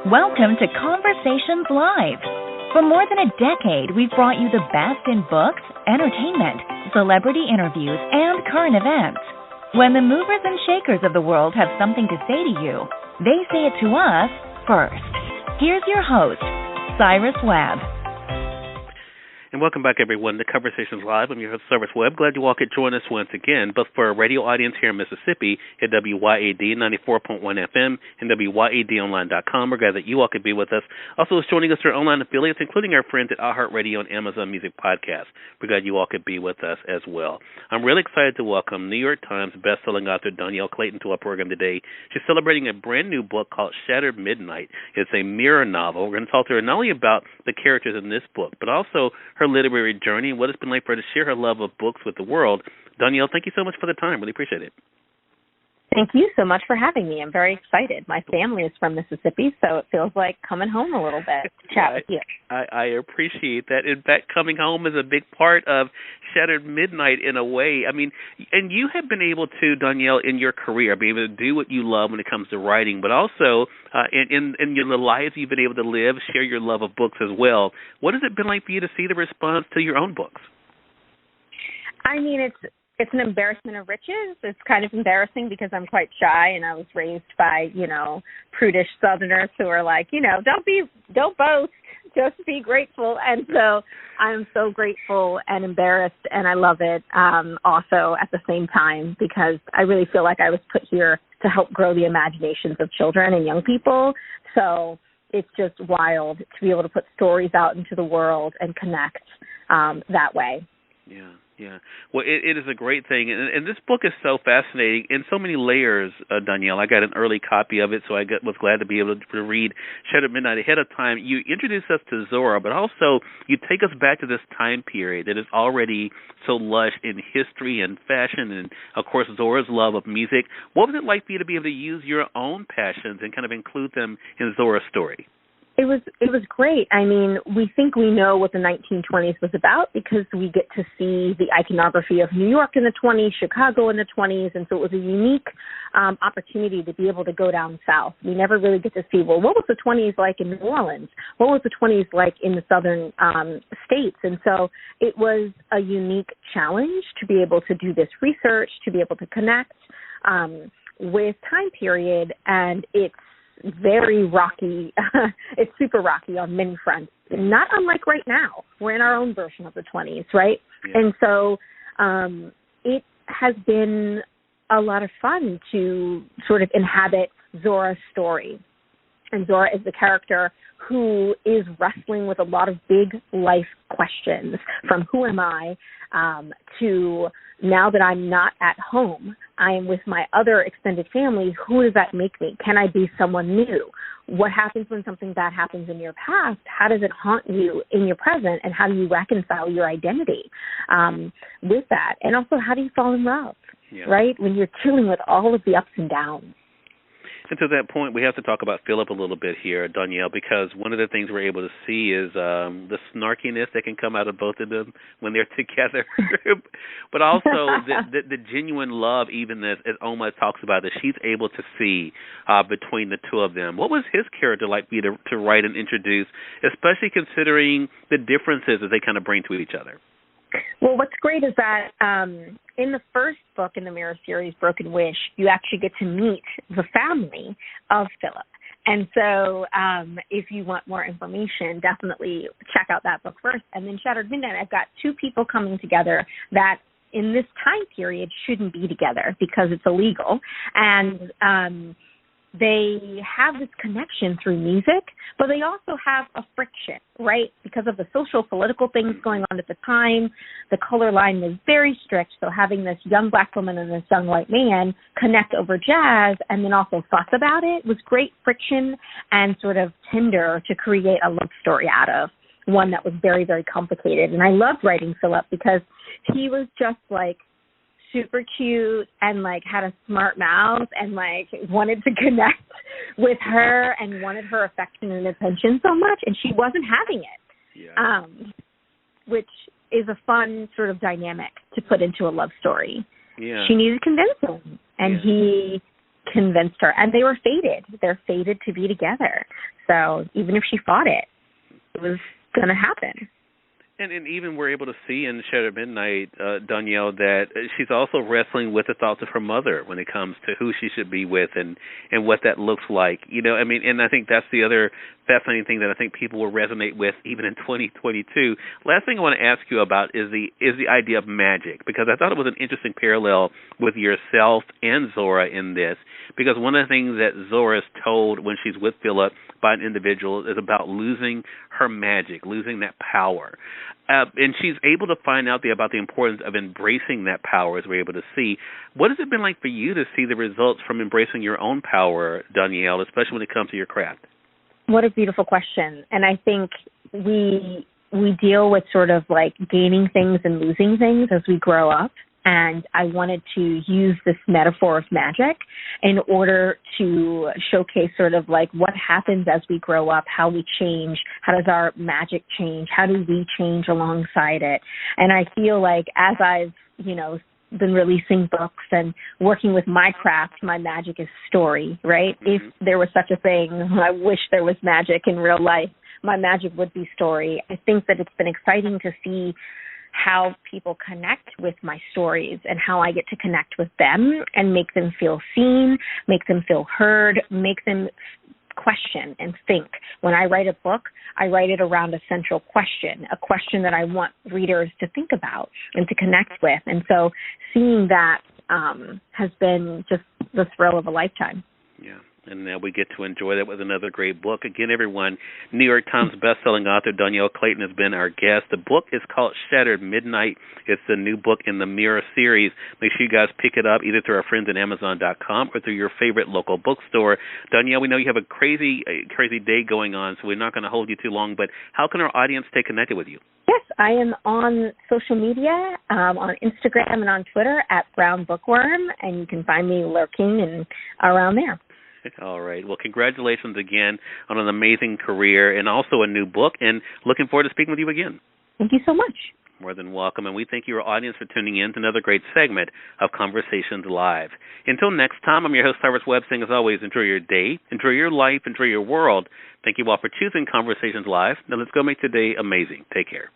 Welcome to Conversations Live. For more than a decade, we've brought you the best in books, entertainment, celebrity interviews, and current events. When the movers and shakers of the world have something to say to you, they say it to us first. Here's your host, Cyrus Webb. And welcome back, everyone, to Conversations Live. I'm your host, Cyrus Webb. Glad you all could join us once again. But for our radio audience here in Mississippi at WYAD 94.1 FM and WYADonline.com, we're glad that you all could be with us. Also, joining us are online affiliates, including our friends at iHeartRadio and Amazon Music Podcast. We're glad you all could be with us as well. I'm really excited to welcome New York Times bestselling author Dhonielle Clayton to our program today. She's celebrating a brand new book called Shattered Midnight. It's a mirror novel. We're going to talk to her not only about the characters in this book, but also her literary journey and what it's been like for her to share her love of books with the world. Dhonielle, thank you so much for the time. Really appreciate it. Thank you so much for having me. I'm very excited. My family is from Mississippi, so it feels like coming home a little bit to chat with you. I appreciate that. In fact, coming home is a big part of Shattered Midnight in a way. I mean, and you have been able to, Dhonielle, in your career, be able to do what you love when it comes to writing, but also in the lives you've been able to live, share your love of books as well. What has it been like for you to see the response to your own books? I mean, it's an embarrassment of riches. It's kind of embarrassing because I'm quite shy, and I was raised by, prudish Southerners who are like, don't boast, just be grateful. And so I'm so grateful and embarrassed, and I love it also at the same time because I really feel like I was put here to help grow the imaginations of children and young people. So it's just wild to be able to put stories out into the world and connect that way. Yeah. Well, it is a great thing. And this book is so fascinating in so many layers, Dhonielle. I got an early copy of it, so I was glad to be able to read Shattered Midnight ahead of time. You introduce us to Zora, but also you take us back to this time period that is already so lush in history and fashion and, of course, Zora's love of music. What was it like for you to be able to use your own passions and kind of include them in Zora's story? It was great. I mean, we think we know what the 1920s was about because we get to see the iconography of New York in the 20s, Chicago in the 20s, and so it was a unique opportunity to be able to go down south. We never really get to see, well, what was the 20s like in New Orleans? What was the 20s like in the southern states? And so it was a unique challenge to be able to do this research, to be able to connect with time period, and it's very rocky. It's super rocky on many fronts, not unlike right now. We're in our own version of the 20s, right? Yeah. And so it has been a lot of fun to sort of inhabit Zora's story. And Zora is the character who is wrestling with a lot of big life questions, from who am I to now that I'm not at home, I am with my other extended family. Who does that make me? Can I be someone new? What happens when something bad happens in your past? How does it haunt you in your present? And how do you reconcile your identity with that? And also, how do you fall in love, right, when you're dealing with all of the ups and downs? And to that point, we have to talk about Philip a little bit here, Dhonielle, because one of the things we're able to see is the snarkiness that can come out of both of them when they're together, but also the genuine love, even as Oma talks about, that she's able to see between the two of them. What was his character like for you to write and introduce, especially considering the differences that they kind of bring to each other? Well, what's great is that in the first book in the Mirror series, Broken Wish, you actually get to meet the family of Philip. And so if you want more information, definitely check out that book first. And then Shattered Midnight, I've got two people coming together that in this time period shouldn't be together because it's illegal. And they have this connection through music, but they also have a friction, right? Because of the social, political things going on at the time, the color line was very strict. So having this young black woman and this young white man connect over jazz and then also fuss about it was great friction and sort of tinder to create a love story out of, one that was very, very complicated. And I loved writing Philip because he was just like super cute and like had a smart mouth and like wanted to connect with her and wanted her affection and attention so much, and she wasn't having it, which is a fun sort of dynamic to put into a love story. She needed convincing, and he convinced her. And they were fated. They're fated to be together. So even if she fought it, it was going to happen. And even we're able to see in Shattered Midnight, Dhonielle, that she's also wrestling with the thoughts of her mother when it comes to who she should be with and what that looks like. I mean, and I think that's the other fascinating thing that I think people will resonate with even in 2022. Last thing I want to ask you about is the idea of magic, because I thought it was an interesting parallel with yourself and Zora in this, because one of the things that Zora is told when she's with Philip by an individual is about losing her magic, losing that power. And she's able to find out about the importance of embracing that power, as we're able to see. What has it been like for you to see the results from embracing your own power, Dhonielle, especially when it comes to your craft? What a beautiful question. And I think we deal with sort of like gaining things and losing things as we grow up. And I wanted to use this metaphor of magic in order to showcase sort of like what happens as we grow up, how we change, how does our magic change, how do we change alongside it. And I feel like as I've, been releasing books and working with my craft, my magic is story, right? Mm-hmm. If there was such a thing, I wish there was magic in real life, my magic would be story. I think that it's been exciting to see how people connect with my stories and how I get to connect with them and make them feel seen, make them feel heard, make them question and think. When I write a book, I write it around a central question, a question that I want readers to think about and to connect with. And so seeing that has been just the thrill of a lifetime. Yeah. And now we get to enjoy that with another great book. Again, everyone, New York Times bestselling author Dhonielle Clayton has been our guest. The book is called Shattered Midnight. It's the new book in the Mirror series. Make sure you guys pick it up either through our friends at Amazon.com or through your favorite local bookstore. Dhonielle, we know you have a crazy day going on, so we're not going to hold you too long, but how can our audience stay connected with you? Yes, I am on social media, on Instagram and on Twitter at Brown Bookworm, and you can find me lurking and around there. All right. Well, congratulations again on an amazing career and also a new book, and looking forward to speaking with you again. Thank you so much. More than welcome, and we thank your audience for tuning in to another great segment of Conversations Live. Until next time, I'm your host, Cyrus Webb, saying as always, enjoy your day, enjoy your life, enjoy your world. Thank you all for choosing Conversations Live. Now let's go make today amazing. Take care.